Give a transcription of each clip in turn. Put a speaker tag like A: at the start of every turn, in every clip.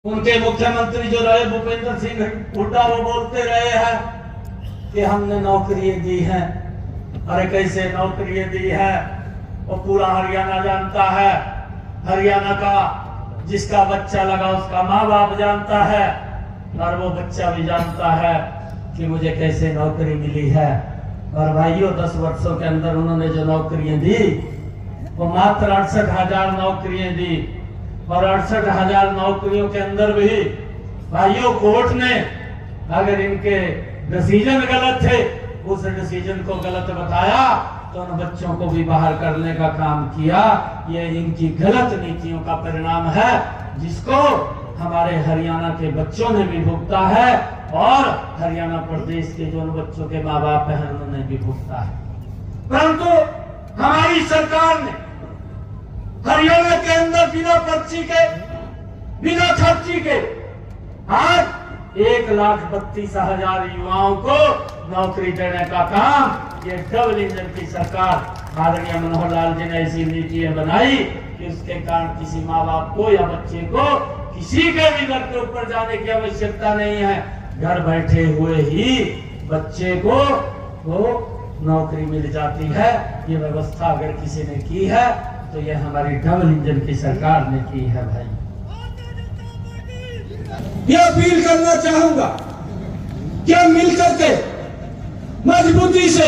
A: उनके मुख्यमंत्री जो रहे भूपेंद्र सिंह हुड्डा, वो बोलते रहे हैं कि हमने नौकरियां दी हैं। अरे कैसे नौकरियां दी है, वो पूरा हरियाणा जानता है। हरियाणा का जिसका बच्चा लगा उसका माँ बाप जानता है, और वो बच्चा भी जानता है कि मुझे कैसे नौकरी मिली है। और भाइयों 10 वर्षों के अंदर उन्होंने जो नौकरियां दी वो मात्र 68,000 नौकरियां दी। और 68,000 नौकरियों के अंदर भी भाइयों कोर्ट ने अगर इनके डिसीजन गलत थे, उस डिसीजन को गलत बताया तो उन बच्चों को भी बाहर करने का काम किया। ये इनकी गलत नीतियों का परिणाम है, जिसको हमारे हरियाणा के बच्चों ने भी भुगता है और हरियाणा प्रदेश के जो बच्चों के माँ बाप हैं उन्होंने भी भुगता है। परंतु हमारी सरकार ने हरियाणा के अंदर बिना पर्ची के, बिना खर्ची के आज 1,32,000 युवाओं को नौकरी देने का काम ये डबल इंजन की सरकार आदरणीय मनोहर लाल जी ने ऐसी नीतियां बनाई कि उसके कारण किसी माँ बाप को या बच्चे को किसी के भी घर के ऊपर जाने की आवश्यकता नहीं है। घर बैठे हुए ही बच्चे को नौकरी मिल जाती है। ये व्यवस्था अगर किसी ने की है तो ये हमारी डबल इंजन की सरकार ने की है। भाई
B: ये अपील करना चाहूंगा कि हम मिलकर के मजबूती से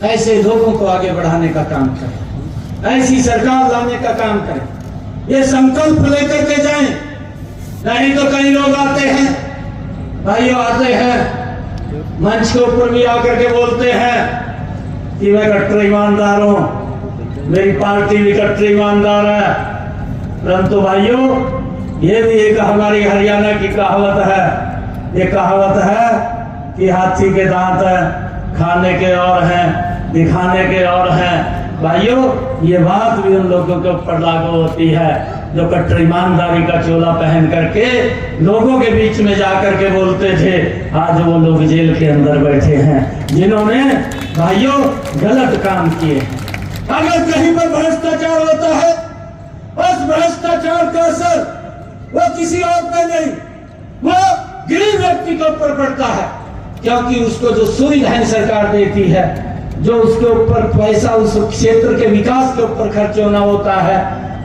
A: ऐसे लोगों को आगे बढ़ाने का काम करें, ऐसी सरकार लाने का काम करें,
B: ये संकल्प लेकर के जाएं।
A: नहीं तो कई लोग आते हैं, भाइयों आते हैं मंच के ऊपर भी आकर के बोलते हैं कि मैं कट्टर ईमानदार हूं, मेरी पार्टी भी कट्टर ईमानदार है। परंतु भाइयों ये भी एक हमारी हरियाणा की कहावत है। ये कहावत है कि हाथी के दांत हैं, खाने के और हैं, दिखाने के और हैं। भाइयों ये बात भी उन लोगों के ऊपर लागू होती है जो कट्टर ईमानदारी का चोला पहन करके लोगों के बीच में जाकर के बोलते थे। आज वो लोग जेल के अंदर बैठे हैं जिन्होंने भाइयों गलत काम किए।
B: अगर कहीं पर भ्रष्टाचार होता है, उस भ्रष्टाचार का असर वो किसी और पे नहीं, वो गरीब व्यक्ति के ऊपर पड़ता है। क्योंकि उसको जो सुविधाएं सरकार देती है, जो उसके ऊपर पैसा उस क्षेत्र के विकास के ऊपर खर्च होना होता है,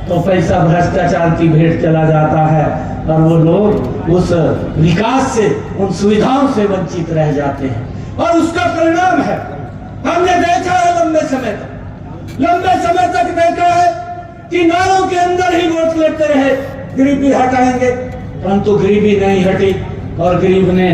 B: तो पैसा भ्रष्टाचार की भेंट चला जाता है और वो लोग उस विकास से, उन सुविधाओं से वंचित रह जाते हैं। और उसका परिणाम है, हमने देखा है लंबे समय तक देखा है कि नारों के अंदर ही वोट लेते रहे, गरीबी हटाएंगे, परंतु गरीबी नहीं हटी और गरीब ने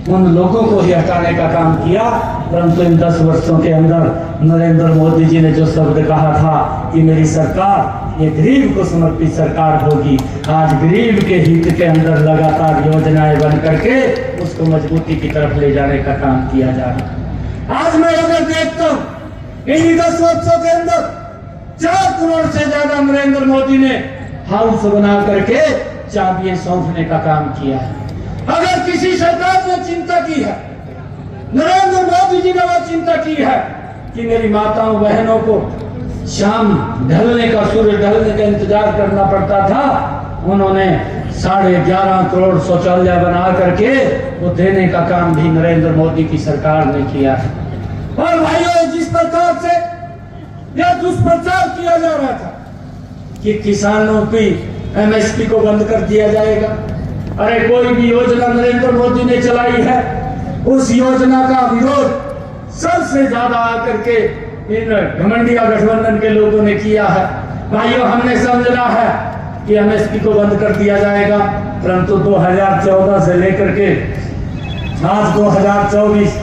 B: उन लोगों को ही हटाने का काम किया। परंतु इन 10 वर्षों के अंदर नरेंद्र मोदी जी ने जो शब्द कहा था कि मेरी सरकार ये गरीब को समर्पित सरकार होगी, आज गरीब के हित के अंदर लगातार योजनाएं बन करके उसको मजबूती की तरफ ले जाने का काम किया जा रहा है। आज मैं अगर देखता हूं इन्हीं 10 वर्षों के अंदर 4 करोड़ से ज्यादा नरेंद्र मोदी ने
A: हाउस बना करके चाबियां सौंपने का काम किया है।
B: अगर किसी सरकार ने चिंता की है, नरेंद्र मोदी जी ने वो चिंता की है
A: कि मेरी माताओं बहनों को शाम ढलने का, सूर्य ढलने का इंतजार करना पड़ता था, उन्होंने 11.5 करोड़ शौचालय बना करके वो देने का काम भी नरेंद्र मोदी की सरकार ने किया है।
B: और भाइयों जिस प्रकार से यह दुष्प्रचार किया जा रहा था
A: कि किसानों की MSP को बंद कर दिया जाएगा, अरे कोई भी योजना नरेंद्र मोदी ने चलाई है, उस योजना का विरोध सबसे ज्यादा आकर के इन घमंडिया गठबंधन के लोगों ने किया है। भाइयों हमने समझना है कि MSP को बंद कर दिया जाएगा, परंतु 2014 से लेकर के आज 2024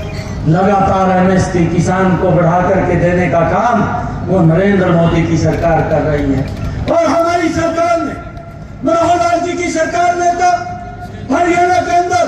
A: लगातार MSP किसान को बढ़ा करके देने का काम वो नरेंद्र मोदी की सरकार कर रही है।
B: और हमारी सरकार ने, मनोहर लाल जी की सरकार ने तो हरियाणा के अंदर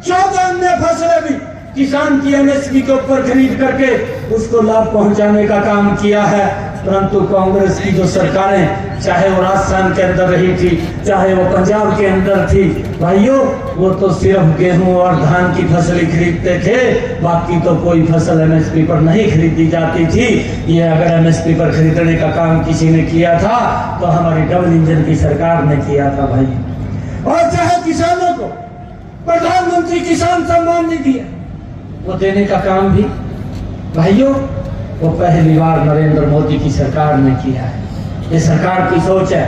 B: 14 अन्य फसलें भी किसान की MSP के ऊपर खरीद करके उसको लाभ पहुंचाने का काम किया है। परंतु कांग्रेस की जो सरकारें, चाहे वो राजस्थान के अंदर रही थी, चाहे वो पंजाब के अंदर थी, भाइयों वो तो सिर्फ गेहूं और धान की फसलें खरीदते थे, बाकी तो कोई फसल MSP पर नहीं खरीदी जाती थी। ये अगर MSP पर खरीदने का काम किसी ने किया था तो हमारी डबल इंजन की सरकार ने किया था भाई। और चाहे प्रधानमंत्री किसान सम्मान निधि है, वो देने का काम भी भाइयों वो पहली बार नरेंद्र मोदी की सरकार ने किया है। ये सरकार की सोच है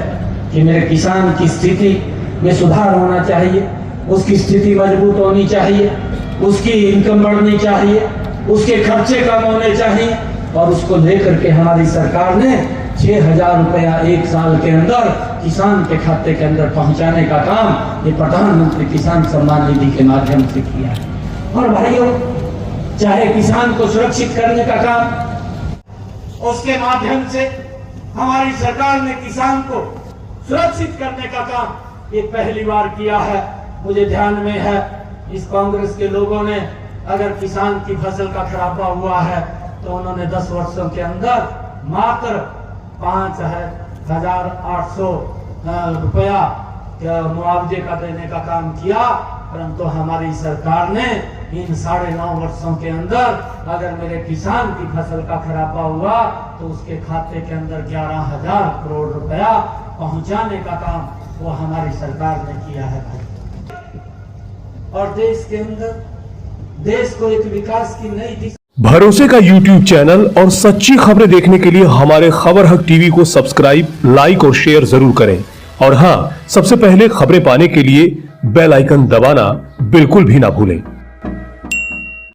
B: कि मेरे किसान की स्थिति में सुधार होना चाहिए, उसकी स्थिति मजबूत होनी चाहिए, उसकी इनकम बढ़नी चाहिए, उसके खर्चे कम होने चाहिए, और उसको लेकर के हमारी सरकार ने 6,000 रुपया एक साल के अंदर किसान के खाते के अंदर पहुंचाने का काम ये प्रधानमंत्री किसान सम्मान निधि के माध्यम से किया है। और भाइयों चाहे किसान को सुरक्षित करने का काम, उसके माध्यम से हमारी सरकार ने किसान को सुरक्षित करने का काम ये पहली बार किया है। मुझे ध्यान में है इस कांग्रेस के लोगों ने अगर किसान की फसल का खराबा हुआ है तो उन्होंने 10 वर्षों के अंदर मात्र 5,800 रुपया मुआवजे का देने का काम किया, परंतु हमारी सरकार ने इन 9.5 वर्षों के अंदर अगर मेरे किसान की फसल का खराबा हुआ तो उसके खाते के अंदर 11,000 करोड़ रुपया पहुंचाने का काम वो हमारी सरकार ने किया है भाई। और देश के अंदर देश को एक विकास की नई दिशा।
C: भरोसे का YouTube चैनल और सच्ची खबरें देखने के लिए हमारे खबर हक टीवी को सब्सक्राइब, लाइक और शेयर जरूर करें। और हां, सबसे पहले खबरें पाने के लिए बेल आइकन दबाना बिल्कुल भी ना भूलें।